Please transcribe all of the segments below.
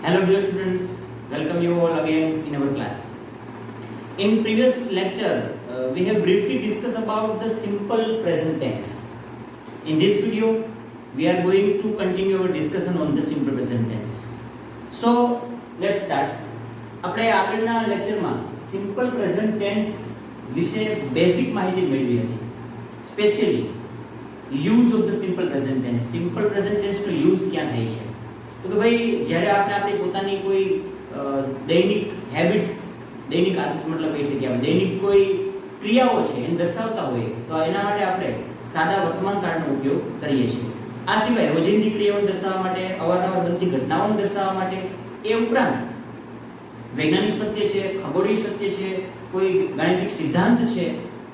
Hello dear students, welcome you all again in our class. In previous lecture, we have briefly discussed about the simple present tense. In this video, we are going to continue our discussion on the simple present tense. So, let's start. આપણે આગળના લેક્ચરમાં simple present tense વિશે basic માહિતી મેળવી હતી. Specially use of the simple present tense. Simple present ટેન્સનો use ક્યાં થાય છે? તો કે ભાઈ જ્યારે આપણે આપણી પોતાની કોઈ દૈનિક હેબિટ્સ, દૈનિક આદત મતલબ કહી શકીએ આપણે દૈનિક કોઈ ક્રિયાઓ છે એને દર્શાવતા હોય તો એના માટે આપણે સાદા વર્તમાન કાળનો ઉપયોગ કરીએ છીએ. આ સિવાય રોજિંદી ક્રિયાઓને દર્શાવવા માટે, અવારનવાર બનતી ઘટનાઓને દર્શાવવા માટે, એ ઉપરાંત વૈજ્ઞાનિક સત્ય છે, ખગોળીય સત્ય છે, કોઈ ગાણિતિક સિદ્ધાંત છે,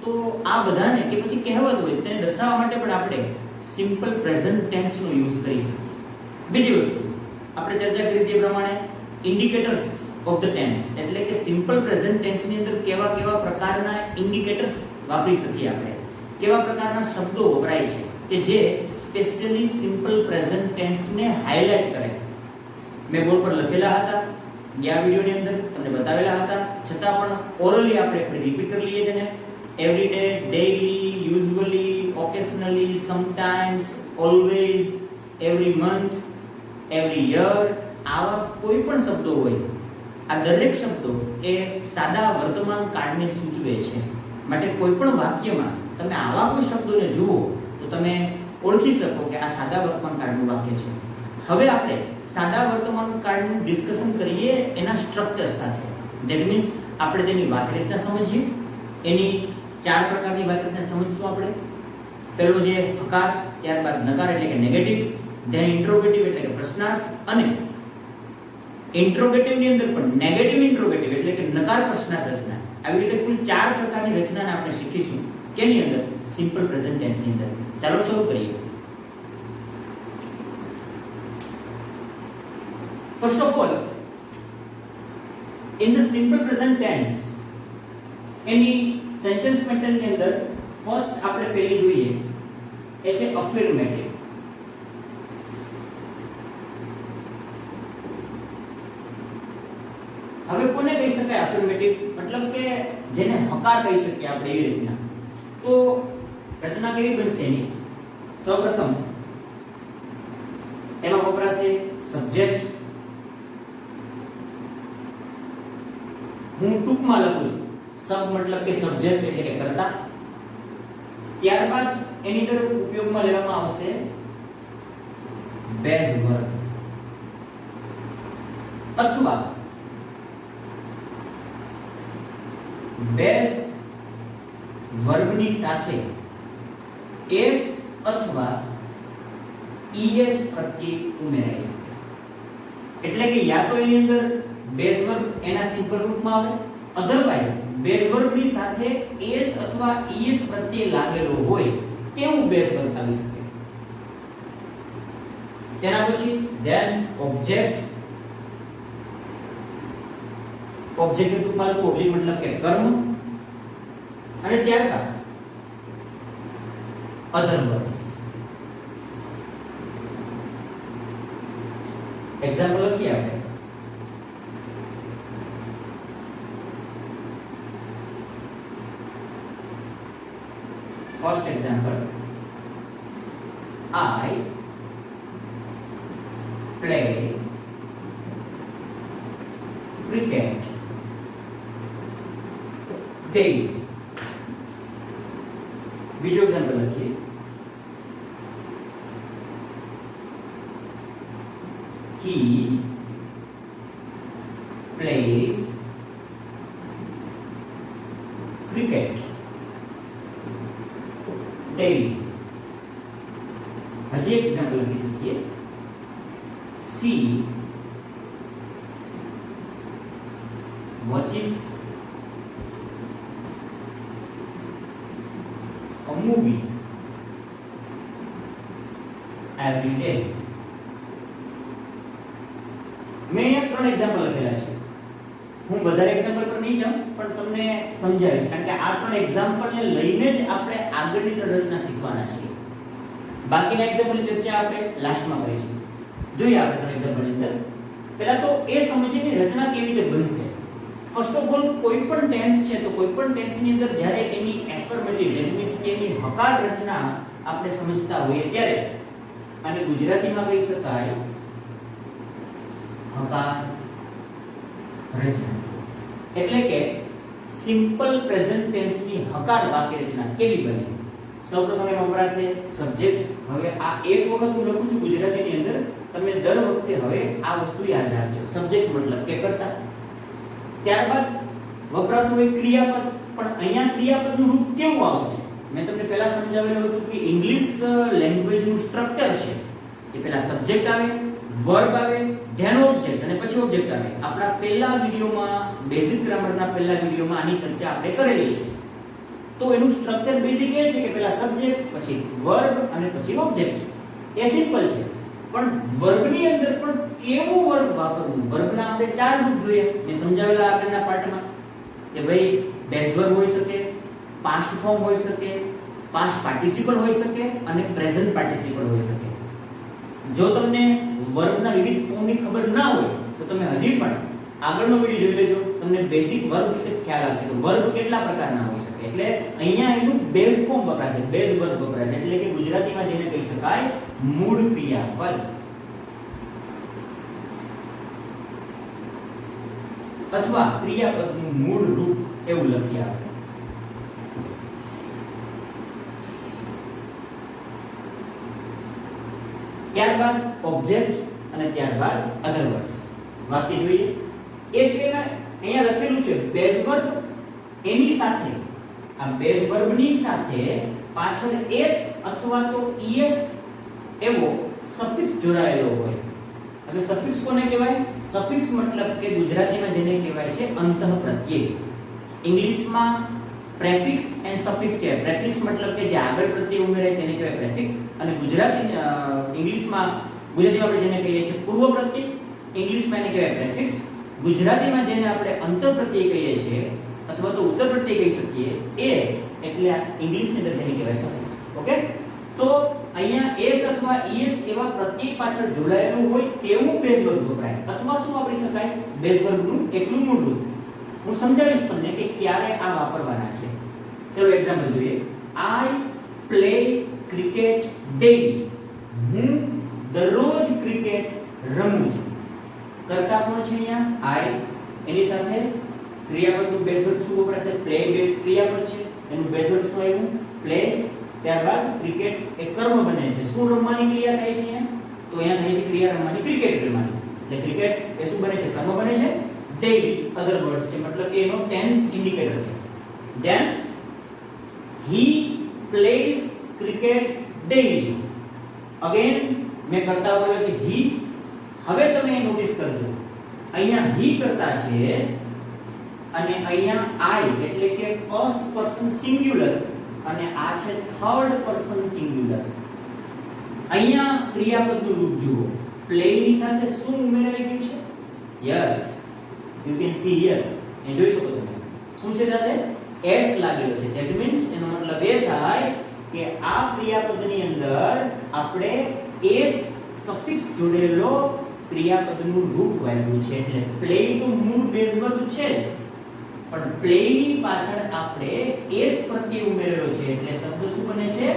તો આ બધાને કે પછી કહેવત હોય તેને દર્શાવવા માટે પણ આપણે સિમ્પલ પ્રેઝન્ટ ટેન્સનો યુઝ કરી શકીએ. બીજી વસ્તુ આપણે ચર્ચા કરી તે પ્રમાણે ઇન્ડિકેટર્સ ઓફ ધ ટેન્સ, એટલે કે સિમ્પલ પ્રેઝન્ટ ટેન્સની અંદર કેવા કેવા પ્રકારના ઇન્ડિકેટર્સ વાપરી શકીએ આપણે, કેવા પ્રકારના શબ્દો વપરાય છે કે જે સ્પેશિયલી સિમ્પલ પ્રેઝન્ટ ટેન્સને હાઇલાઇટ કરે. મેં બોર્ડ પર લખેલા હતા, ગયા વિડિયોની અંદર તમને બતાવેલા હતા, છતાં પણ ઓરલી આપણે ફરી રિપીટ કરી લઈએ તેને. Every day, daily, usually, occasionally, sometimes, always, every month, every year, આવા કોઈ પણ શબ્દો હોય, આ દરેક શબ્દો એ સાદા વર્તમાન કાળને સૂચવે છે. માટે કોઈ પણ વાક્યમાં તમે આવા કોઈ શબ્દોને જુઓ તો તમે ઓળખી શકો કે આ સાદા વર્તમાન કાળનું વાક્ય છે. હવે આપણે સાદા વર્તમાન કાળનું ડિસ્કશન કરીએ એના સ્ટ્રક્ચર સાથે. ધેટ મીન્સ આપણે તેની વાક્યરચના સમજીએ. એની 4 પ્રકારની વાક્યરચના સમજશું આપણે. પહેલો છે હકાર, ત્યારબાદ નકાર એટલે કે નેગેટિવ, ધેન ઇન્ટ્રોગેટિવ એટલે કે પ્રશ્નાર્થ, અને ઇન્ટ્રોગેટિવની અંદર પણ નેગેટિવ ઇન્ટ્રોગેટિવ એટલે કે નકાર પ્રશ્નાર્થ રચના. આવી રીતે કુલ 4 પ્રકારની રચનાને આપણે શીખીશું. કેની અંદર? સિમ્પલ પ્રેઝન્ટ ટેન્સની અંદર. ચાલો શરૂ કરીએ. First of all, in the simple present tense, any sentence pattern ની અંદર first આપણે પહેલી જોઈએ એ છે affirmative. હવે કોને કહી શકાય affirmative? મતલબ કે જેને હકાર કહી શકીએ આપણે એવી રચના. તો રચના કેવી બનશે એની? સૌપ્રથમ તેમાં વપરાશે સબ્જેક્ટ. હું ટૂંકમાં લખું છું. સબ મતલબ કે સબ્જેક્ટ એટલે કે કર્તા. ત્યારબાદ એની અંદર ઉપયોગમાં લેવામાં આવશે બેઝ વર્બ અથવા બેઝ વર્બની સાથે એસ અથવા ઈએસ પ્રત્યય ઉમેરાઈ શકે. એટલે કે યા તો એની અંદર બેઝ વર્બ એના સિમ્પલ રૂપમાં આવે, અધરવાઇઝ બેઝ વર્બની સાથે એસ અથવા ઈએસ પ્રત્યય લાગેલો હોય તેવું બેઝ વર્બ આવી શકે. તેના પછી ધેન ઓબ્જેક્ટ. ઓબ્જેક્ટ નું ટૂંકમાં લખો. ઓબ્જેક્ટ મતલબ કે કર્મ. અને ત્યારબાદ અધર વર્બ્સ. એક્ઝામ્પલ લખીએ આપણે. First example, I play cricket daily. બીજો એક્ઝામ્પલ લખીએ. He plays cricket daily. હજી એક એક્ઝામ્પલ લખી શકીએ. She watches a movie every day. મેં અહીંયા 3 એક્ઝામ્પલ લખેલા છે. હું વધારે એક્ઝામ્પલ પર નહીં જાઉં પણ તમને સમજાવીશ, કારણ કે આ 3 એક્ઝામ્પલને લઈને જ આપણે આગળની 3 રચના શીખવાના છીએ. બાકીના એક્ઝામ્પલની ચર્ચા આપણે લાસ્ટમાં કરીશું. જોઈએ આપણે 3 એક્ઝામ્પલની અંદર. પહેલા તો એ સમજીએ કે રચના કેવી રીતે બનશે. ફર્સ્ટ ઓફ ઓલ કોઈ પણ ટેન્સ છે તો કોઈ પણ ટેન્સની અંદર જ્યારે એની એફર્મેટિવ ધેટ મીન્સ કે એની હકાર રચના આપણે સમજતા હોઈએ ત્યારે આને ગુજરાતીમાં કહી શકાય હકાર રચના. એટલે કે સિમ્પલ પ્રેઝન્ટ ટેન્સની હકાર વાક્ય રચના કેવી બને. સૌપ્રથમ એમાં વપરાશે સબ્જેક્ટ. હવે આ એક વખત હું લખું છું ગુજરાતીની અંદર, તમે દર વખતે હવે આ વસ્તુ યાદ રાખજો. સબ્જેક્ટ મતલબ કે કર્તા. ત્યારબાદ વપરાતું હોય ક્રિયાપદ. પણ અહીંયા ક્રિયાપદનું રૂપ કેવું આવશે? મેં તમને પહેલા સમજાવેલું હતું કે ઇંગ્લિશ લેંગ્વેજનું સ્ટ્રક્ચર છે કે પહેલા સબ્જેક્ટ આવે, વર્બ આવે, ધેન ઓબ્જેક્ટ અને પછી ઓબ્જેક્ટ આવે. આપણા પહેલા વિડિયોમાં બેઝિક ગ્રામરના પહેલા વિડિયોમાં આની ચર્ચા આપણે કરેલી છે. તો એનું સ્ટ્રક્ચર બેઝિક એ છે કે પહેલા સબ્જેક્ટ, પછી વર્બ અને પછી ઓબ્જેક્ટ. એ સિમ્પલ છે. પણ વર્બની અંદર પણ કેવું વર્બ વાપરવું? વર્બના આપણે ચાર રૂપ જોઈએ. મેં સમજાવેલા આગળના પાઠમાં કે ભાઈ બેઝ વર્બ હોઈ શકે, પાસ્ટ ફોર્મ હોઈ શકે, પાસ્ટ પાર્ટિસિપલ હોઈ શકે અને પ્રેઝન્ટ પાર્ટિસિપલ હોઈ શકે. જો તમને વર્બના વિવિધ ફોર્મની ખબર ના હોય તો તમે હજી પણ આગળનો વિડિયો જોઈ લેજો. તમને બેઝિક વર્બ વિશે ખ્યાલ આવશે કે વર્બ કેટલા પ્રકારના હોઈ શકે. એટલે અહીંયા એનું બેઝ ફોર્મ વપરાશે, બેઝ વર્બ વપરાશે. એટલે કે ગુજરાતીમાં જેને કહી શકાય મૂળ ક્રિયાપદ અથવા ક્રિયાપદનું મૂળ રૂપ એવું લખીએ આપણે. ત્યારબાદ ઓબ્જેક્ટ અને ત્યારબાદ અધર વર્ડ્સ. વાક્ય જોઈએ. એ સિવાય અહીંયા લખેલું છે બેઝ વર્બ, એની સાથે આ બેઝ વર્બની સાથે પાછળ s અથવા તો es એવો સફિક્સ જોડાયેલો હોય. હવે સફિક્સ કોને કહેવાય? સફિક્સ મતલબ કે ગુજરાતીમાં જેને કહેવાય છે અંતઃપ્રત્યય. ઇંગ્લિશમાં પ્રેફિક્સ એન્ડ સફિક્સ કહેવાય. પ્રેફિક્સ મતલબ કે જે આગળ પ્રત્યય ઉમેરાય તેને કહેવાય પ્રેફિક્સ. અને ઇંગ્લિશમાં ગુજરાતીમાં આપણે જેને કહીએ છીએ પૂર્વ પ્રત્યય, ઇંગ્લિશમાં એને કહેવાય પ્રેફિક્સ. ગુજરાતીમાં જેને આપણે અંતઃપ્રત્યય કહીએ છીએ અથવા તો ઉત્તર પ્રત્યય કહી શકીએ એ એટલે ઇંગ્લિશની અંદર જેને કહેવાય સફિક્સ. ઓકે, તો અહીંયા s અથવા es એવા પ્રત્યય પાછળ જોડાયેલું હોય તેવું બેઝ વર્બ વપરાય. અથવા શું વાપરી શકાય? બેઝ વર્બનું એકલું મૂળ રૂપ. હું સમજાવીશ તમને કે ક્યારે આ વાપરવાના છે. ચલો એક્ઝામ્પલ જોઈએ. I play cricket daily. હું દરરોજ ક્રિકેટ રમું છું. કર્તા કોણ છે અહીંયા? I. એની સાથે ક્રિયાપદનું બેઝ વર્બ શું વપરાશે? પ્લે. બેઝ ક્રિયાપદ છે, એનું બેઝ વર્બ શું આવ્યું? પ્લે. ત્યારબાદ ક્રિકેટ એ કર્મ બને છે. શું રમવાની ક્રિયા થાય છે અહીંયા? તો અહીંયા થાય છે ક્રિયા રમવાની, ક્રિકેટ રમવાની. એટલે ક્રિકેટ એ શું બને છે? કર્મ બને છે. ડેઈલી અધર વર્ડ્સ છે, મતલબ કે એનો ટેન્સ ઇન્ડિકેટર છે. Then he plays cricket daily. Again મેં કરતા બોલ્યો છે he. હવે તમે એ નોટિસ કરજો, અહીંયા he કરતા છે અને અહીંયા I એટલે કે ફર્સ્ટ પર્સન સિંગ્યુલર અને આ છે થર્ડ પર્સન સિંગ્યુલર. અહીંયા ક્રિયાપદનું રૂપ જુઓ. પ્લે ની સાથે શું ઉમેરાઈ ગયું છે? Yes, you can see here. એ જોઈ શકો તમે શું છે સાથે s લાગેલો છે. ધેટ મીન્સ એનો મતલબ એ થાય કે આ ક્રિયાપદની અંદર આપણે s સફિક્સ જોડેલો ક્રિયાપદનું રૂપ વાપર્યું છે. એટલે પ્લે તો મૂળ બેઝ વર્બ છે જ, પણ પ્લે ની પાછળ આપણે s પ્રત્યય ઉમેરેલો છે. એટલે શબ્દ શું બને છે?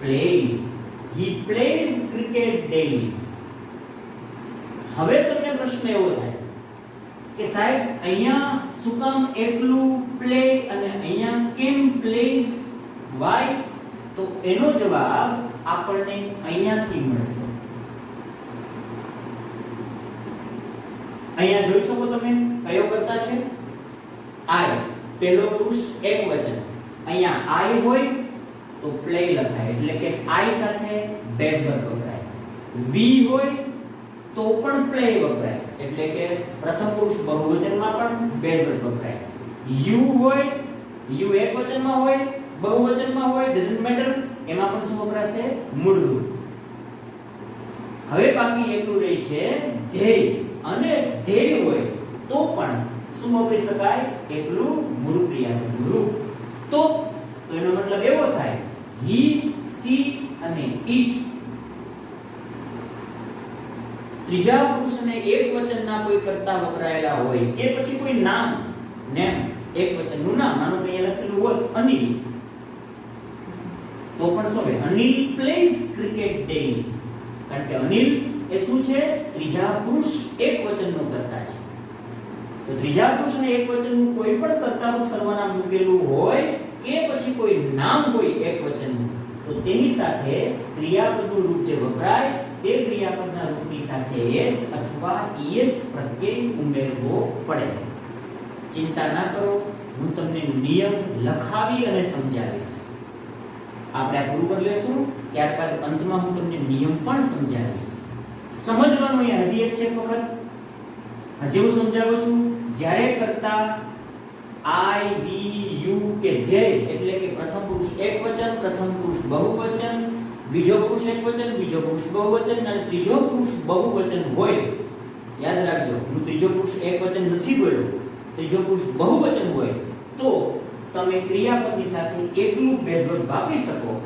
Plays. he plays cricket daily. હવે તમને પ્રશ્ન એવો થાય કે સાહેબ અહીંયા શું કામ એકલું પ્લે અને અહીંયા કેમ પ્લેઝ? વાય? તો એનો જવાબ આપણને અહીંયાથી મળશે. અહીંયા જોઈ શકો તમે કયો કરતા છે? I. પહેલો પુરુષ એકવચન. અહીંયા I હોય તો પ્લે લખાય, એટલે કે I સાથે બેઝ વર્બ વપરાય. V હોય તો પણ પ્લે વપરાય, એટલે કે પ્રથમ પુરુષ બહુવચનમાં પણ બેઝ વર્બ વપરાય. U હોય, U એકવચનમાં હોય, બહુવચનમાં હોય, ડઝન્ટ મેટર, એમાં પણ શું વપરાશે? મૂળ રૂપ. હવે બાકી એટલું રહી છે ધ્યેય. અને ધ્યેય હોય તો પણ શું વાપરી શકાય? એકલું મૂળ ક્રિયાપદનું રૂપ. તો એનો મતલબ એવો થાય he, she અને it. ત્રીજા પુરુષને એકવચનના કોઈ કરતા વપરાયેલા હોય કે પછી કોઈ નામ નેમ એકવચનનું નામ માનો કે અહીંયા લખેલું હોત અનિલ તો પણ શું હોય અનિલ પ્લેઝ ક્રિકેટ ડેલી કારણ કે અનિલ એ શું છે ત્રીજા પુરુષ એકવચનનો કર્તા છે તો ત્રીજા પુરુષને એકવચનનું કોઈ પણ કર્તાનું સર્વનામ મૂકેલું હોય કે પછી કોઈ નામ હોય એકવચનનું તો તેની સાથે ક્રિયાપદનું રૂપ જે વપરાય તે ક્રિયાપદના રૂપની સાથે s અથવા es પ્રત્યય ઉમેરવો પડે ચિંતા ના કરો હું તમને નિયમ લખાવી અને સમજાવીશ આપણે આ પૂરું કરી લેશું ત્યારબાદ અંતમાં હું તમને નિયમ પણ સમજાવીશ સમજવાનું અહીંયા હજી એક છે એક વખત હજી હું સમજાવું છું જ્યારે કરતા I, we, you કે ધ્યેય એટલે કે પ્રથમ પુરુષ એકવચન પ્રથમ પુરુષ બહુવચન બીજો પુરુષ એકવચન બીજો પુરુષ બહુવચન અને ત્રીજો પુરુષ બહુવચન હોય યાદ રાખજો હું ત્રીજો પુરુષ એકવચન નથી બોલ્યો ત્રીજો પુરુષ બહુવચન હોય તો તમે ક્રિયાપદની સાથે એકલું બેઝ વર્બ વાપરી શકો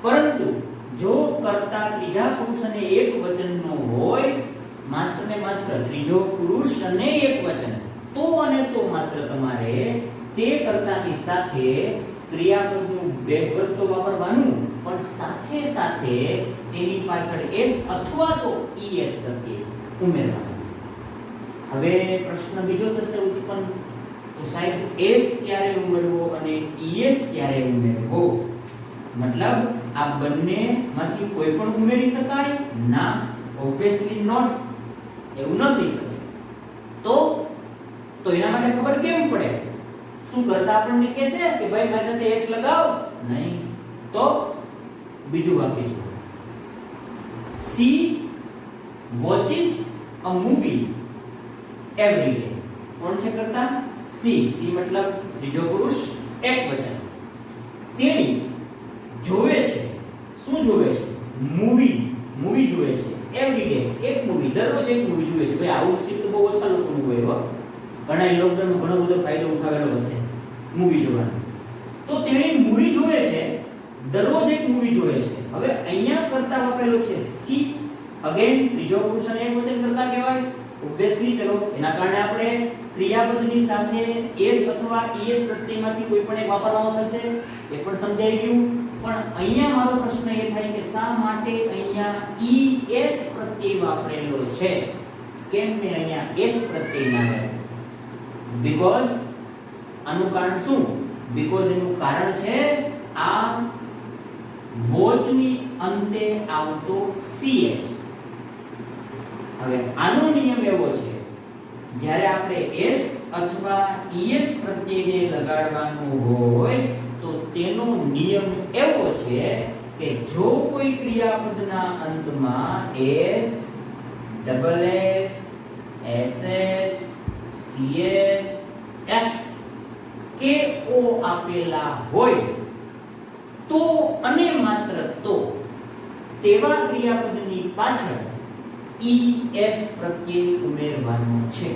પરંતુ જો કર્તા ત્રીજા પુરુષ અને એકવચનનો હોય માત્ર ને માત્ર ત્રીજો પુરુષ અને એકવચન તો અને તો માત્ર તમારે તે કર્તાની સાથે ક્રિયાપદનું બેઝ વર્બ તો વાપરવાનું પણ સાથે સાથે તેની પાછળ s અથવા તો es પ્રત્યય ઉમેરવાનું હવે પ્રશ્ન બીજો થશે ઉત્પન્ન તો સાહેબ s ક્યારે ઉમેરવો અને es ક્યારે ઉમેરવો મતલબ આ બંનેમાંથી કોઈ પણ ઉમેરી શકાય ના ઓબ્વિયસલી નોટ એવું ન થઈ શકે તો એના માટે ખબર કેમ પડે શું કરતા આપણને કહે છે કે ભાઈ મારી સાથે s લગાવ નહીં તો બીજું વાક્ય છે she watches a movie every day કોણ છે કરતા she મતલબ ત્રીજો પુરુષ એકવચન તેણી જોવે છે શું જોવે છે મૂવી જોવે છે એવરી ડે એક મૂવી દરરોજ એક મૂવી જોવે છે ભાઈ આવું નસીબ તો બહુ ઓછા લોકોનું હોય હો ઘણા લોકડાઉનમાં ઘણો બધો ફાયદો ઉઠાવેલો હશે મૂવી જોવાનો તો તેણી મૂવી જોવે છે દરરોજ એક મૂવી જોવે છે હવે અહીંયા કરતા વાપરેલો છે સી અગેન ત્રીજો પુરુષ અને એકવચન કરતા કહેવાય ઓબ્વિયસલી ચલો એના કારણે આપણે ક્રિયાપદની સાથે s અથવા es પ્રત્યયમાંથી કોઈ પણ એક વાપરવાનું થશે એ પણ સમજાઈ ગયું પણ અહીંયા મારો પ્રશ્ન એ થાય કે શા માટે અહીંયા es પ્રત્યય વાપરેલો છે કેમ મેં અહીંયા s પ્રત્યય ના વાપર્યો બીકોઝ આનું કારણ શું બીકોઝ એનું કારણ છે આ વોચની અંતે આવતો ch હવે આનો નિયમ એવો છે જ્યારે આપણે s અથવા es પ્રત્યયને લગાડવાનું હોય તો તેનો નિયમ એવો છે કે જો કોઈ ક્રિયાપદના અંતમાં s double s sh ch x કે o આપેલા હોય તો અને માત્ર તો તેવા ક્રિયાપદની પાછળ es પ્રત્યય ઉમેરવાનો છે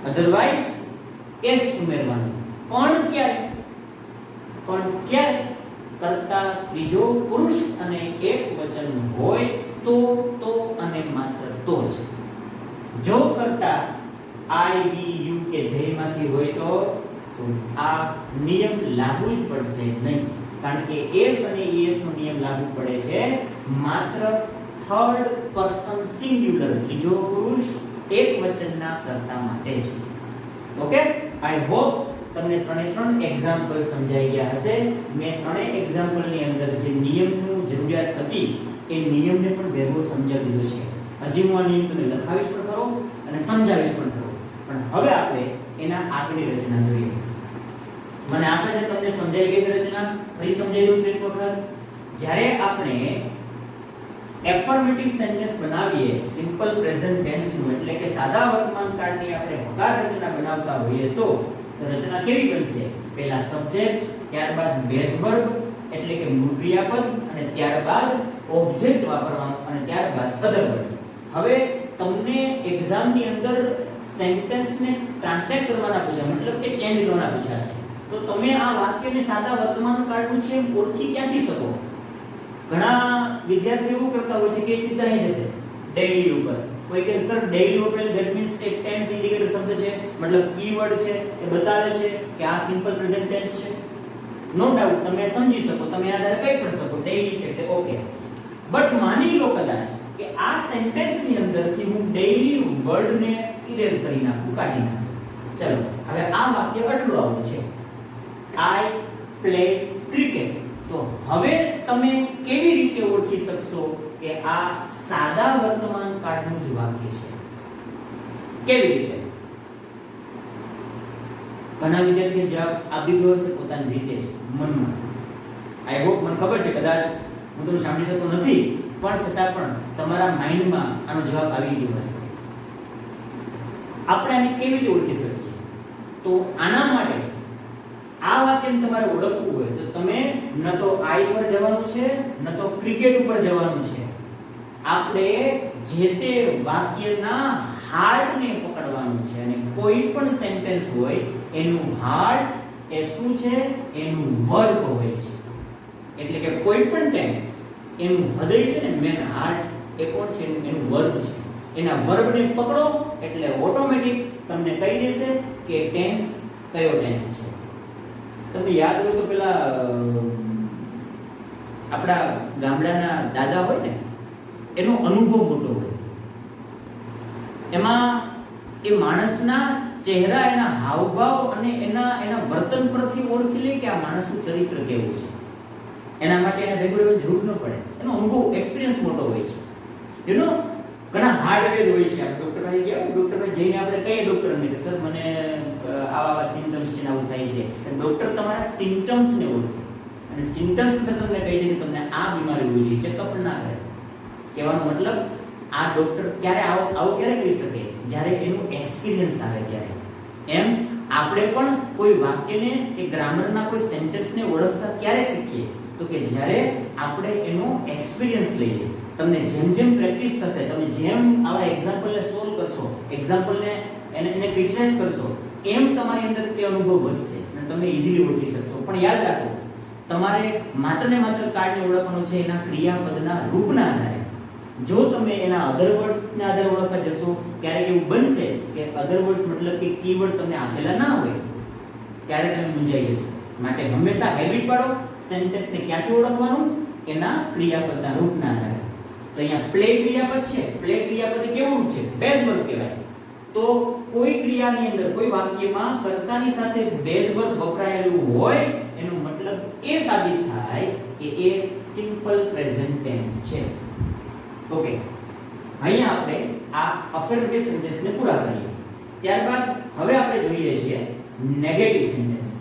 અધરવાઇઝ s ઉમેરવાનું પણ ક્યારે કરતા ત્રીજો પુરુષ અને એકવચન હોય તો અને માત્ર તો જ જો કરતા I, we, you કે ધ્યેયમાંથી હોય તો આ નિયમ લાગુ જ પડશે નહીં કારણ કે s અને es નો નિયમ લાગુ પડે છે માત્ર થર્ડ પર્સન સિંગ્યુલર ત્રીજો પુરુષ એકવચનના કર્તા માટે છે ઓકે આઈ હોપ તમને ત્રણ એક્ઝામ્પલ સમજાઈ ગયા હશે મેં ત્રણેય એક્ઝામ્પલની અંદર જે નિયમનું જરૂરિયાત હતી એ નિયમને પણ ભેગો સમજાવી દીધો છે હજી હું આ નિયમ તમને લખાવીશ પણ ખરો અને સમજાવીશ પણ ખરો પણ હવે આપણે એના આગળની રચના જોઈએ મને આશા છે તમને સમજાઈ ગઈ છે રચના ફરી સમજાવી દઉં છું એક વખત જ્યારે આપણે એફર્મેટિવ સેન્ટેન્સ બનાવીએ સિમ્પલ પ્રેઝન્ટ ટેન્સ નું એટલે કે સાદા વર્તમાન કાળની આપણે હકાર રચના બનાવતા હોઈએ તો રચના કેવી બનશે પહેલા સબ્જેક્ટ ત્યારબાદ બેઝ વર્બ એટલે કે મૂળ ક્રિયાપદ અને ત્યારબાદ ઓબ્જેક્ટ વાપરવાનું અને ત્યારબાદ અધર વર્બ્સ હવે તમને એક્ઝામની અંદર સેન્ટેન્સને ટ્રાન્સલેટ કરવાના પૂછાય મતલબ કે ચેન્જ કરવાના પૂછાશે તો તમે આ વાક્યને સાદા વર્તમાન કાળનું છે એમ ઓળખી ક્યાંથી શકો ઘણા વિદ્યાર્થીઓ એવું કરતા હોય છે કે સીધા અહીં જશે ડેઈલી ઉપર કોઈ કે સર ડેઈલી વપરાયેલ ધેટ મીન્સ એક ટેન્સ ઇન્ડિકેટર શબ્દ છે, મતલબ કીવર્ડ છે, એ બતાવે છે કે આ સિમ્પલ પ્રેઝન્ટ ટેન્સ છે. નો ડાઉટ તમે સમજી શકો, તમે એના આધારે કહી પણ શકો ડેઈલી છે એટલે ઓકે. બટ માની લો કદાચ કે આ સેન્ટેન્સની અંદરથી હું ડેઈલી વર્ડને ઇરેઝ કરી નાખું, કાઢી નાખું. ચલો હવે આ વાક્ય આટલું આવું છે, આઈ પ્લે ક્રિકેટ. તો હવે તમે કેવી રીતે ઓળખી શકશો કે આ સાદા વર્તમાન કાળનું જ વાક્ય છે? કેવી રીતે? ઘણા વિદ્યાર્થીઓ જવાબ આપી દીધો હશે પોતાની રીતે જ, મનમાં. આઈ હોપ, મને ખબર છે કદાચ હું તમને સાંભળી શકતો નથી, પણ છતાં પણ તમારા માઇન્ડમાં આનો જવાબ આવી ગયો હશે. આપણે આને કેવી રીતે ઓળખી શકીએ? તો આના માટે આ વાક્યને તમારે ઓળખવું હોય તો તમે ન તો આઈ પર જવાનું છે, ન તો ક્રિકેટ ઉપર જવાનું છે. આપણે જે તે વાક્યના હાર્ટને પકડવાનું છે, અને કોઈ પણ સેન્ટેન્સ હોય એનું હાર્ટ એ શું છે? એનું વર્બ હોય છે. એટલે કે કોઈ પણ ટેન્સ એનું હૃદય છે ને, મેન હાર્ટ એ કોણ છે? એનું વર્બ છે. એના વર્બને પકડો એટલે ઓટોમેટિક તમને કહી દેશે કે ટેન્સ કયો ટેન્સ છે. તમને યાદ હોય તો પેલા આપણા ગામડાના દાદા હોય ને, એનો અનુભવ મોટો હોય. એમાં એ માણસના ચહેરા, એના હાવભાવ અને એના વર્તન પરથી ઓળખી લે કે આ માણસનું ચરિત્ર કેવું છે. એના માટે એને ભેગું રહેવાની જરૂર ન પડે, એનો અનુભવ, એક્સપિરિયન્સ મોટો હોય છે. યુ નો, ઘણા હાર્ડવેર હોય છે. આપણે ડોક્ટર પાસે ગયા, ડોક્ટર પાસે જઈને આપણે કહીએ ડોક્ટરને કે સર મને આવા સિમ્પટમ્સ છે, આવું થાય છે. ડોક્ટર તમારા સિમ્પટમ્સને ઓળખે અને સિમ્પટમ્સ તમને કહી દે કે તમને આ બીમારી હોવી જોઈએ, ચેકઅપ ના કરે. કહેવાનો મતલબ આ ડોક્ટર ક્યારે આવું ક્યારે કરી શકે? જ્યારે એનું એક્સપિરિયન્સ આવે ત્યારે. એમ આપણે પણ કોઈ વાક્યને કે ગ્રામરના કોઈ સેન્ટેન્સને ઓળખતા ક્યારે શીખીએ? તો કે જ્યારે આપણે એનો એક્સપિરિયન્સ લઈએ. તમને જેમ જેમ પ્રેક્ટિસ થશે, તમે જેમ આવા એક્ઝામ્પલને સોલ્વ કરશો, એક્ઝામ્પલને એને ક્રિટિસાઇઝ કરશો, એમ તમારી અંદર તે અનુભવ વધશે અને તમે ઈઝીલી ઓળખી શકશો. પણ યાદ રાખો, તમારે માત્ર ને માત્ર કાર્ડને ઓળખવાનું છે એના ક્રિયાપદના રૂપના આધારે. જો તમે એના અધર વર્ડ્સના આધારે ઓળખવા જશો, ક્યારેક એવું બનશે કે અધર વર્ડ્સ મતલબ કે કીવર્ડ તમને આપેલા ના હોય, ત્યારે તમે મૂંઝાઈ જશો. માટે હંમેશા હેબિટ પાડો, સેન્ટેન્સને ક્યાંથી ઓળખવાનું? એના ક્રિયાપદના રૂપના આધારે. તો અહીંયા પ્લે ક્રિયાપદ છે. પ્લે ક્રિયાપદ કેવું છે? બેઝ વર્બ કહેવાય. તો કોઈ ક્રિયાની અંદર, કોઈ વાક્યમાં કર્તાની સાથે બેઝ વર્બ વપરાયેલું હોય એનો મતલબ એ સાબિત થાય કે એ સિમ્પલ પ્રેઝન્ટ ટેન્સ છે. ઓકે, અહીંયા આપણે આ અફર્મેટિવ સેન્ટેન્સને પૂરા કરીએ. ત્યારબાદ હવે આપણે જોઈએ છીએ negative sentence.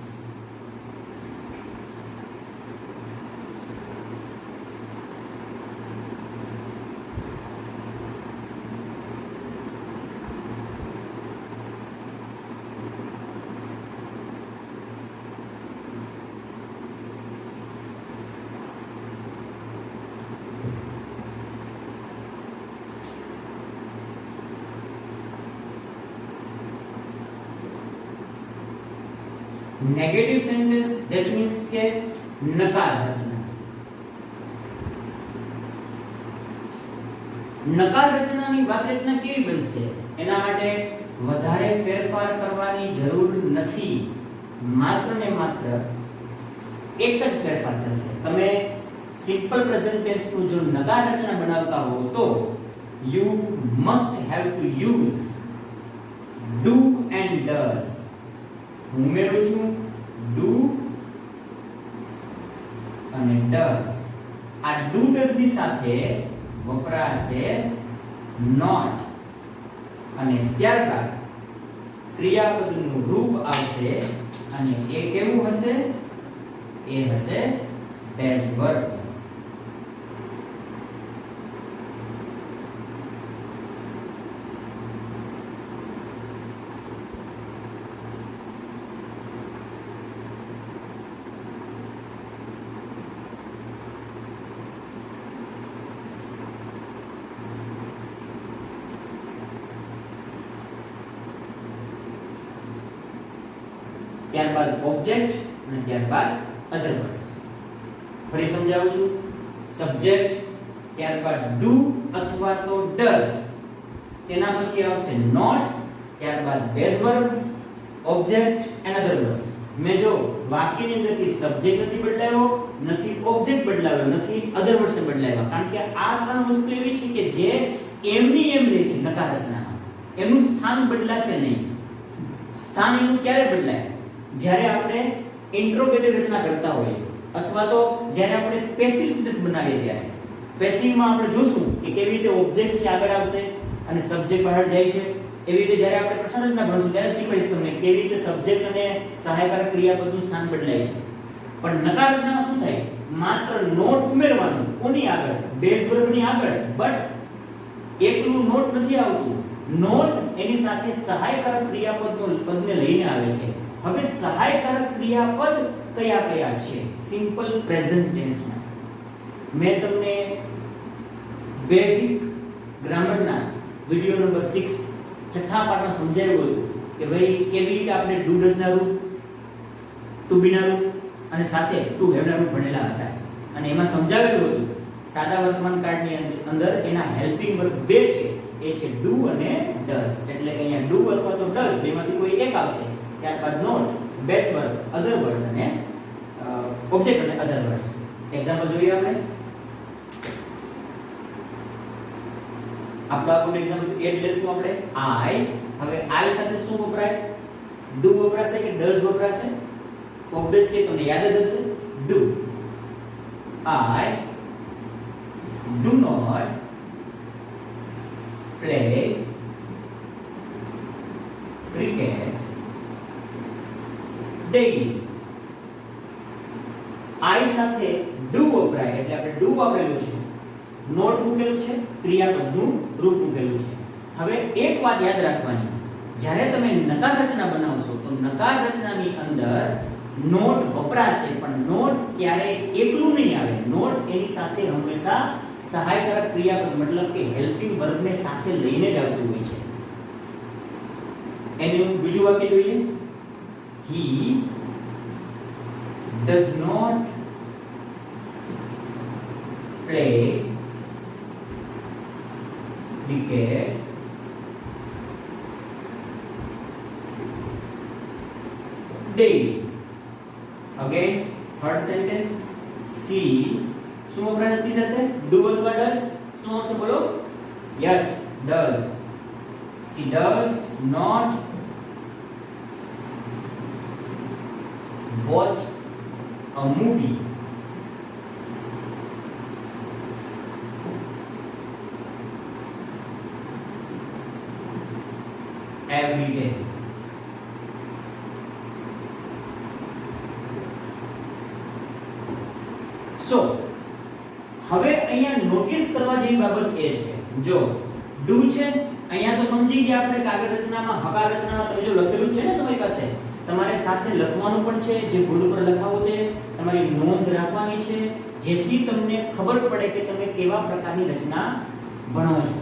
Negative sentence that means કે નકાર રચના. નકાર રચનાની વાત રચના કેવી બનશે? એના માટે વધારે ફેરફાર કરવાની જરૂર નથી. માત્ર ને માત્ર એક જ ફેરફાર થશે. તમે સિમ્પલ પ્રેઝન્ટ ટેન્સ નું જો નકાર રચના બનાવતા હો તો you must have to use do and does. હું ઉમેરું છું do અને does. આ do does ની સાથે વપરાશે not અને ત્યારબાદ ક્રિયાપદનું રૂપ આવશે અને એ કેવું હશે? એ હશે ડેશ વર્બ. ત્યારબાદ ઓબ્જેક્ટ અને ત્યારબાદ અધર વર્ડ્સ. ફરી સમજાવું છું. સબ્જેક્ટ, ત્યારબાદ ડુ અથવા તો ડઝ, તેના પછી આવશે નોટ, ત્યારબાદ base verb, object and other verbs. મેં જો વાક્યની અંદરથી સબ્જેક્ટ નથી બદલાયો, નથી ઓબ્જેક્ટ બદલાયો, નથી અધર વર્બ્સ બદલાયા, કારણ કે આ ત્રણ વસ્તુ એવી છે કે જે એમની એમ રહે છે નકાર રચનામાં. એનું સ્થાન બદલાશે નહીં. સ્થાન એનું ક્યારે બદલાય? જ્યારે આપણે ઇન્ટ્રોગેટિવ રચના કરતા હોઈએ અથવા તો જ્યારે આપણે પેસિવ સેન્ટેન્સ બનાવીએ ત્યારે. પેસિવમાં આપણે જોશું કે કેવી રીતે ઓબ્જેક્ટ છે આગળ આવશે અને સબ્જેક્ટ બહાર જાય છે. એવી રીતે જ્યારે આપણે પ્રશ્ન રચના ભણશું ત્યારે શીખવીશ તમને કેવી રીતે સબ્જેક્ટ અને સહાયકારક ક્રિયાપદનું સ્થાન બદલાય છે. પણ નકાર રચનામાં શું થાય? માત્ર નોટ ઉમેરવાનું. કોની આગળ? બેઝ વર્બની આગળ. બટ એકલું નોટ નથી આવતું. નોટ એની સાથે સહાયકારક ક્રિયાપદનો પદને લઈને આવે છે. હવે સહાયકારક ક્રિયાપદ કયા કયા છે સિમ્પલ પ્રેઝન્ટ ટેન્સમાં? મેં તમને બેઝિક ગ્રામરના વિડિયો નંબર 6 છઠ્ઠા પાઠમાં સમજાવ્યું હતું કે ભાઈ કેવી રીતે આપણે ડુ ડઝ ના રૂપ, ટુ બી ના રૂપ અને સાથે ટુ હેવ ના રૂપ ભણેલા હતા. અને એમાં સમજાવેલું હતું સાદા વર્તમાન કાળની અંદર એના હેલ્પિંગ વર્બ બે છે, એ છે ડુ અને ડઝ. એટલે કે અહીંયા ડુ અથવા તો ડઝ બેમાંથી કોઈ એક આવશે. ત્યારબાદ not, base verb, other verbs અને ઓબ્જેક્ટ અને અધર વર્બ્સ. એક્ઝામ્પલ જોઈએ આપણે. આપણો આપણું એક્ઝામ્પલ એડ લેશું આપણે. આઈ. હવે આઈ સાથે શું વપરાય? ડુ વપરાશે કે ડઝ વપરાશે? ઓબ્વિયસલી તમને યાદ જ હશે do. I do not play cricket daily. I સાથે do વપરાય એટલે આપણે do વાપરેલું છે, નોટ મૂકેલું છે, ક્રિયાપદનું રૂપ મૂકેલું છે. હવે એક વાત યાદ રાખવાની, જ્યારે તમે નકાર રચના બનાવશો તો નકાર રચનાની અંદર નોટ વપરાશે, પણ નોટ ક્યારેય એકલું નહીં આવે. નોટ એની સાથે હંમેશા સહાયકારક ક્રિયાપદ મતલબ કે હેલ્પિંગ વર્બને સાથે લઈને જ આવતું હોય છે. એનું બીજું વાક્ય જોઈએ. He does not play cricket daily. Again, third sentence. She શું વપરાય સી સાથે? ડુ અથવા ડઝ? શું આવશે બોલો? Yes, does. She does not watch a movie every day. So હવે અહીંયા નોટિસ કરવા જેવી બાબત એ છે, જો ડુ છે અહીંયા તો સમજી ગયા આપણે કાવ્ય રચનામાં, હકાર રચનામાં તમે જો લખેલું છે ને તમારી પાસે, તમારે સાથે લખવાનું પણ છે. જે બોર્ડ ઉપર લખાવો તે તમારી નોંધ રાખવાની છે, જેથી તમને ખબર પડે કે તમે કેવા પ્રકારની રચના ભણો છો.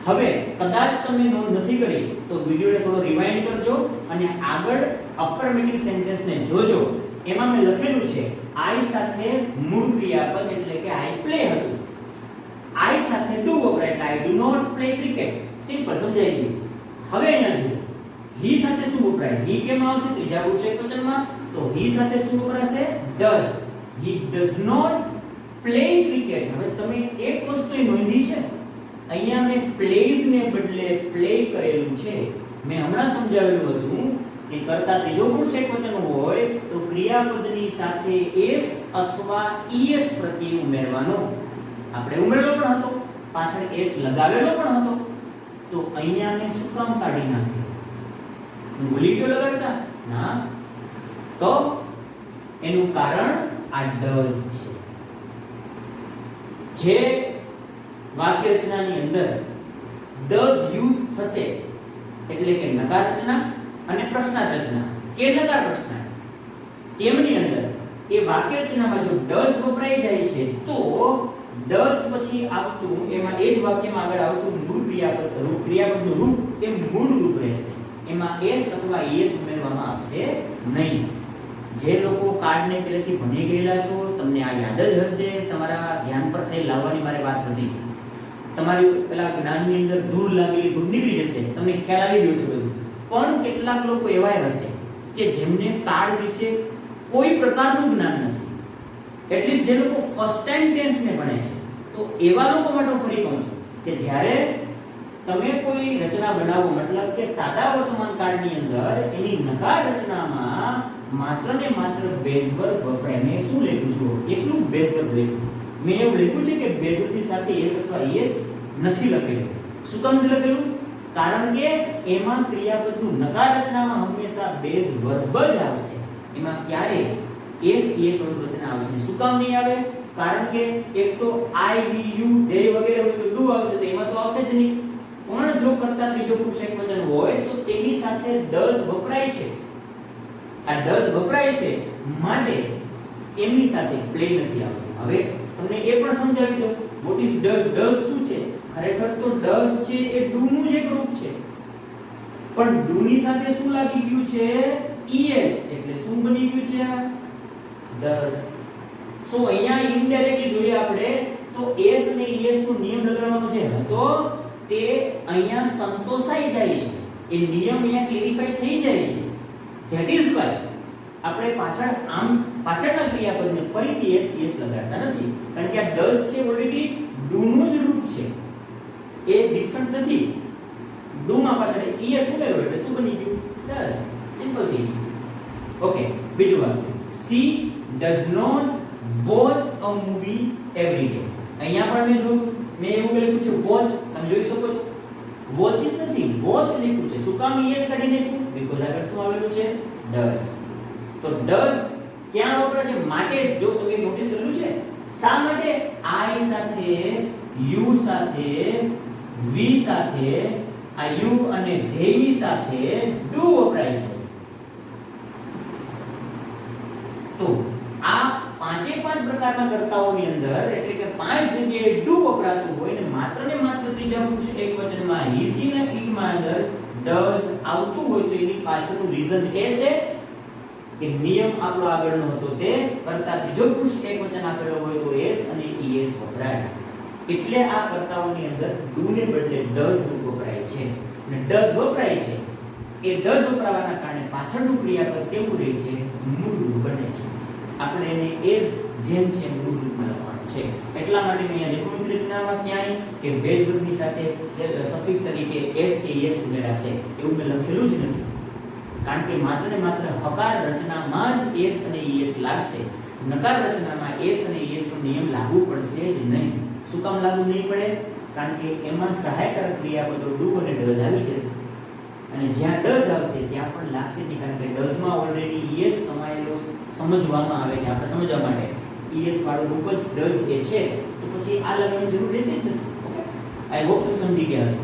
હવે કદાચ તમે નોંધ નથી કરી તો વિડિયોને થોડો રિવાઇન્ડ કરજો અને આગળ અફર્મેટિવ સેન્ટેન્સને જોજો. એમાં મેં લખેલું છે આઈ સાથે મૂળ ક્રિયાપદ એટલે કે આઈ પ્લે હતું. આઈ સાથે ડુ વપરાય એટલે I do not play cricket. Simple, સમજાઈ ગયું. હવે અહીંયા જુઓ, હી સાથે શું વપરાય? હી કેમ આવશે? ત્રીજા પુરુષ એકવચનમાં. તો હી સાથે શું વપરાશે? Does. He does not play cricket. હવે તમે એક વસ્તુ નોંધી છે, અહીંયા મેં પ્લેઝ ને બદલે પ્લે કરેલું છે. મેં હમણાં સમજાવેલું હતું કે કરતા ત્રીજો પુરુષ એકવચન હોય તો ક્રિયાપદની સાથે એસ અથવા ઈએસ પ્રત્યય ઉમેરવાનો. આપણે ઉમેરેલો પણ હતો, પાછળ એસ લગાવેલો પણ હતો. તો અહીંયા મેં શું કામ કાઢી નાખ્યું? ભૂલી ગયો લગાડતા? ના. તો એનું કારણ આ ડઝ છે. જે વાક્ય રચનાની અંદર ડઝ યુઝ થશે એટલે કે નકાર રચના અને પ્રશ્નાર્થ રચના કે નકાર પ્રશ્નાર્થ, તેમની અંદર એ વાક્ય રચનામાં જો ડઝ વપરાઈ જાય છે તો ડઝ પછી આવતું એમાં એ જ વાક્યમાં આગળ આવતું મૂળ ક્રિયાપદનું રૂપ એ મૂળ રૂપ રહેશે. એમાં એસ અથવા ઈએસ ઉમેરવામાં આવશે નહીં. જે લોકો કાર્ડને પહેલેથી ભણી ગયેલા છો, તમને આ યાદ જ હશે, તમારા ધ્યાન પર થઈ લાવવાની મારે વાત હતી. તમારી પેલા જ્ઞાનની અંદર ધૂળ લાગેલી ધૂળ નીકળી જશે, તમને ખ્યાલ આવી ગયો છે બધું. પણ કેટલાક લોકો એવા હશે કે જેમને કાળ વિશે કોઈ પ્રકારનું જ્ઞાન નથી, એટલીસ્ટ જે લોકો ફર્સ્ટ ટાઈમ ટેન્સને ભણે છે. તો એવા લોકો માટે હું ફરી કહું છું કે જ્યારે તમે કોઈ રચના બનાવો, મતલબ કે સાદા વર્તમાન કાળની અંદર એની નકાર રચનામાં માત્ર ને માત્ર બેઝ વર્બ વપરાય. મેં શું લખ્યું છે? એકલું બેઝ વર્બ લખ્યું. મેં એવું લખ્યું છે કે બેઝ વર્બની સાથે એસ અથવા એસ નથી લખેલું. શું કામ નથી લખેલું? કારણ કે એમાં ક્રિયાપદનું નકાર રચનામાં હંમેશા બેઝ વર્બ જ આવશે. એમાં ક્યારે એસ વાળું રચના આવશે નહીં. શું કામ નહીં આવે? કારણ કે એક તો આઈ વી યુ ધે વગેરે હોય તો ડુ આવશે, તો એમાં તો આવશે જ નહીં. પણ જો કરતા ત્રીજો પુરુષ એકવચન હોય તો તેની સાથે ડઝ વપરાય છે. આ ડઝ વપરાય છે માટે એમની સાથે પ્લે નથી આવતું. હવે તમને એ પણ સમજાવી દઉં, વોટ ઇઝ ડઝ? ડઝ શું છે? ખરેખર તો ડઝ છે એ ડુ નું જ એક રૂપ છે, પણ ડુ ની સાથે શું લાગી ગયું છે? ઈએસ. એટલે શું બની ગયું છે? આ ડઝ. સો અહીંયા ઇનડાયરેક્ટલી જોઈએ આપણે તો એસ અને ઈએસ નો નિયમ લગાડવાનો છે તો તે અહીંયા સંતોષાઈ જાય છે. એ નિયમ અહીંયા ક્લેરિફાઈ થઈ જાય છે. ધેટ ઇઝ વાય આપણે પાછળના ક્રિયાપદને ફરીથી એસ લગાડતા નથી, કારણ કે આ ડઝ છે ઓલરેડી ડુ નું જ રૂપ છે, એ ડિફરન્ટ નથી. ડુ માં પાછળ ઈએસ ઉમેરો એટલે શું બની ગયું? ડઝ. સિમ્પલ થઈ ગયું. ઓકે, બીજું વાક્ય, she does not watch a movie every day. અહીંયા પણ મેં એવું લખ્યું છે વોચ, તમે જોઈ શકો છો. વોચિસ નથી, વોચ લખ્યું છે. શું કામ ઈએસ કાઢી નાખ્યું? બીકોઝ આગળ શું આવેલું છે? ડઝ. તો ડઝ ક્યાં વપરાય છે? માટે જ. જો તમે નોટિસ કરેલું છે શા માટે આઈ સાથે, યુ સાથે, વી સાથે, આ યુ અને ધેની સાથે ડુ વપરાય છે. તો આ પાંચે પાંચ પ્રકારના કર્તાઓની અંદર એટલે કે પાંચ જગ્યાએ ડુ વપરાતું હોય ને માત્ર ત્રીજા પુરુષ એકવચનમાં હી સી ને ઇટ માં અંદર ડઝ આવતું હોય તો એની પાછળનું રીઝન એ છે કે નિયમ આપણો આગળનો હતો તે કરતા ત્રીજો પુરુષ એકવચન આપેલો હોય તો એસ અને ઈએસ વપરાય. એટલે આ કર્તાઓની અંદર ડુ ને બદલે ડઝ વપરાય છે. અને ડઝ વપરાય છે એ ડઝ વપરાવાના કારણે પાછળનું ક્રિયાપદ કેવું રહે છે? મૂળ રૂપ બને છે. આપણે એને એઝ જેમ છે મૂળ રૂપમાં લખવાનું છે. એટલા માટે મેં અહીંયા નિયમિત રચનામાં ક્યાંય કે બેઝ વર્બની સાથે સફિક્સ તરીકે એસ કે એસ ઉમેરાશે એવું મેં લખેલું જ નથી, કારણ કે માત્ર ને માત્ર હકાર રચનામાં જ એસ અને ઈએસ લાગશે. નકાર રચનામાં એસ અને ઈએસ નો નિયમ લાગુ પડશે જ નહીં. શું કામ લાગુ નહીં પડે? કારણ કે એમાં સહાયકારક ક્રિયાપદો ડુ અને ડઝ આવી જશે, અને જ્યાં ડઝ આવશે ત્યાં પણ લાગશે નહીં, કારણ કે ડઝ માં ઓલરેડી ઈએસ સમાયેલો સમજવામાં આવે છે. આપણે સમજવા માટે ઈએસ વાળું રૂપ જ ડઝ એ છે, તો પછી આ લગાવવાની જરૂર રહેતી જ નથી. ઓકે, આઈ હોપ તમે સમજી ગયા છો.